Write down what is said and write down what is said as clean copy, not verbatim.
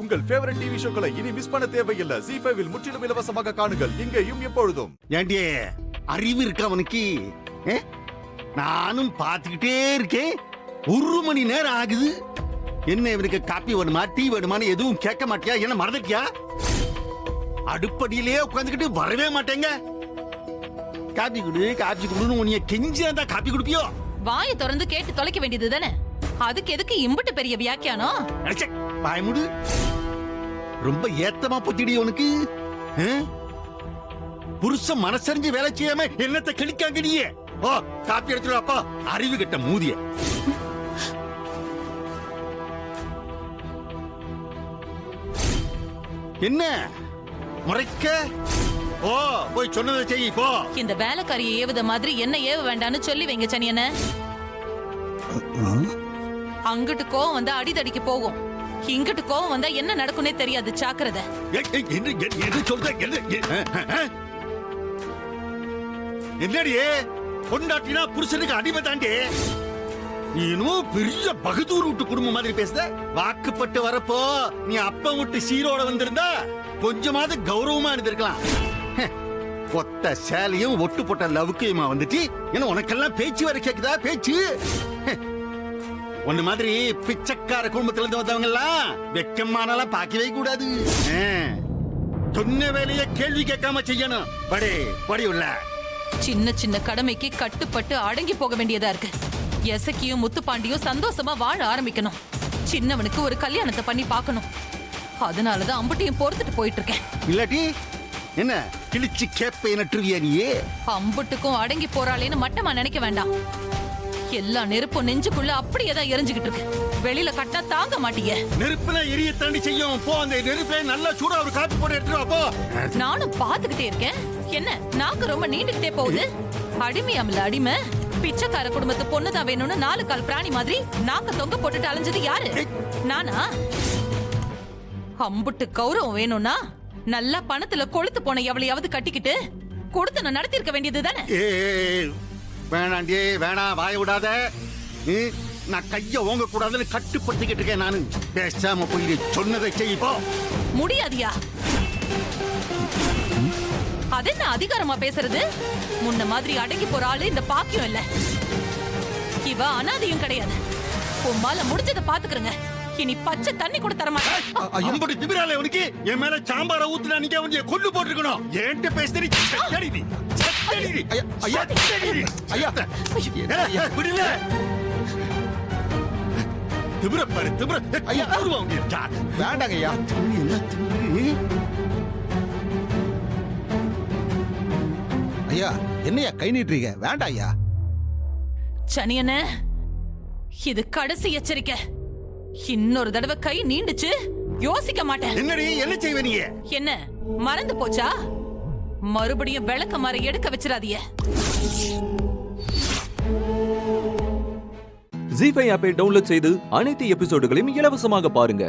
உங்கள் favourite TV ஷோக்களை இனி miss பண்ண தேவையில்லை. ZEE5 இல் முற்றிலும் இலவசமாக காணுங்கள். இங்கேயும் எப்பொழுதும். ஏண்டியே அறிவு இருக்க அவனுக்கு? நானும் பார்த்துக்கிட்டே இருக்கேன். 1 மணி நேரம் ஆகுது. என்ன இவனுக்கு காப்பி வேணுமா டீ வேணுமான்னு எதுவும் கேட்க மாட்டியா? என்ன மறந்துட்டியா? அடுப்படியிலே உட்காந்துக்கிட்டு வரவே மாட்டேங்க. காப்பி குடு காப்பி குடுன்னு உன்னைய கெஞ்சியா காப்பி குடுப்பியோ? வாயை திறந்து கேட்டு தொலைக்க வேண்டியது தானே. அதுக்கு எதுக்கு இம்புட்டு பெரிய வியாக்கியானம்? பாயமுடு ரொம்ப ஏத்தமா புத்திடி உனக்கு. புருஷன் மனசறிஞ்சு வேலை செய்யாம என்னத்தை கிழிக்காங்க நீயே? ஓ காப்பி எடுத்துருவாப்பா அறிவு கட்ட மூதிய. என்ன முறைக்க? ஓ போய் சொன்னதை செய் போ. இந்த வேலைக்காரியை ஏவுத மாதிரி என்ன ஏவ வேண்டான்னு சொல்லி வைங்க சனியன. அங்கிட்டு கோவம் வந்தா அடிதடிக்கு போகும். இங்கிட்டு கோவம் வந்தா என்ன நடக்கும்னே தெரியாது. ஜாக்கிரதை. என்னடியே பொண்டாட்டினா புருஷனுக்கு அடிமை தாண்டி. நீனும் பெரிய பகதூர் விட்டு குடும்பம் மாதிரி பேசுத. வாக்குப்பட்டு வரப்போ நீ அப்பா விட்டு சீரோட வந்திருந்தா கொஞ்சமாவது கௌரவமா இருந்திருக்கலாம். கொத்த சேலையும் ஒட்டு போட்ட லவுக்கையுமா வந்துட்டு என்ன உனக்கெல்லாம் பேச்சு வர கேக்குதா? பேச்சு ஒண்ணு மாதிரி பிச்சைக்கார குடும்பத்துல இருந்து வந்தவங்க எல்லாம் வெக்கமானாலாம் பாக்கவே கூடாது. சொன்ன வேலைய கேள்வி கேட்காம செய்யணும். படி படி உள்ள. சின்ன சின்ன கடமைக்கு கட்டுப்பட்டு அடங்கி போக வேண்டியதா இருக்கு. எசக்கியும் முத்துப்பாண்டியும் சந்தோஷமா வாழ ஆரம்பிக்கணும். சின்னவனுக்கு ஒரு கல்யாணத்தை பண்ணி பார்க்கணும். அதனாலதான் அம்புட்டையும் பொறுத்துட்டு போயிட்டு இருக்கேன். இல்லாட்டி என்ன கிழிச்சு கேப்பை நட்டுருவியா நீயே? அம்புட்டுக்கும் அடங்கி போறாளேன்னு மட்டமா நினைக்க வேண்டாம். எல்லா நெருப்பும் நெஞ்சுக்குள்ள அப்படியேதான் எரிஞ்சுக்கிட்டு இருக்கு. வெளியில கட்டா தாங்க மாட்டீங்க. நெருப்புல எரிய தாண்டி செய்யும். போ அந்த நெருப்பை நல்லா சூடா ஒரு காப்பி போட்டு எடுத்துட்டு வா போ. நானும் பாத்துக்கிட்டே இருக்கேன். என்ன நாக்கு ரொம்ப நீண்டுகிட்டே போகுது. அடிமையாமல அடிமை. பிச்சைக்கார குடும்பத்து பொண்ணுதான் வேணும்னு 4 கால் பிராணி மாதிரி நாக்க தொங்க போட்டுட்டு அலைஞ்சது யாரு? நானா? அம்புட்டு கௌரவம் வேணும்னா நல்லா பணத்துல கொளுத்து போன எவளையாவது கட்டிக்கிட்டு கொடுத்து நடத்தி இருக்க வேண்டியது தானே. வேணாண்டி வேணாம் வாய விடாத. நான் கைய ஓங்க கூடாதுன்னு கட்டுப்படுத்திக்கிட்டு இருக்கேன். நானு பேசாம போய் சொன்னதை செய்ப்போ. முடியாதியா? அது என்ன அதிகாரமா பேசுறது? முன்ன மாதிரி அடங்கி போற ஆளு இந்த பாக்கியம் இல்ல. இவ அனாதையும் கிடையாது. உம்மால முடிஞ்சதை பாத்துக்கிறங்க. இனி பச்சை தண்ணி கூட தர மாட்டேன். திமிராலே உனக்கு என் மேல சாம்பார ஊத்துனா நீங்க வந்து கொண்டு போட்டுருக்கணும். ஏன்ட்டு பேசுறீ? வேண்டாங்க ஐயா. ஐயா என்னையா கை நீட்டுறீங்க? வேண்டாம் ஐயா. சனியன இது கடைசி எச்சரிக்கை. இன்னொரு தடவை கை நீண்டுச்சு யோசிக்க மாட்டேன். என்னடி என்ன செய்வ நீ? என்ன மறந்து போச்சா? மறுபடியும் விளக்க மாற எடுக்க வச்சிராதீங்க. ZEE5 ஆப்பை டவுன்லோட் செய்து அனைத்து எபிசோடுகளையும் இலவசமாக பாருங்க.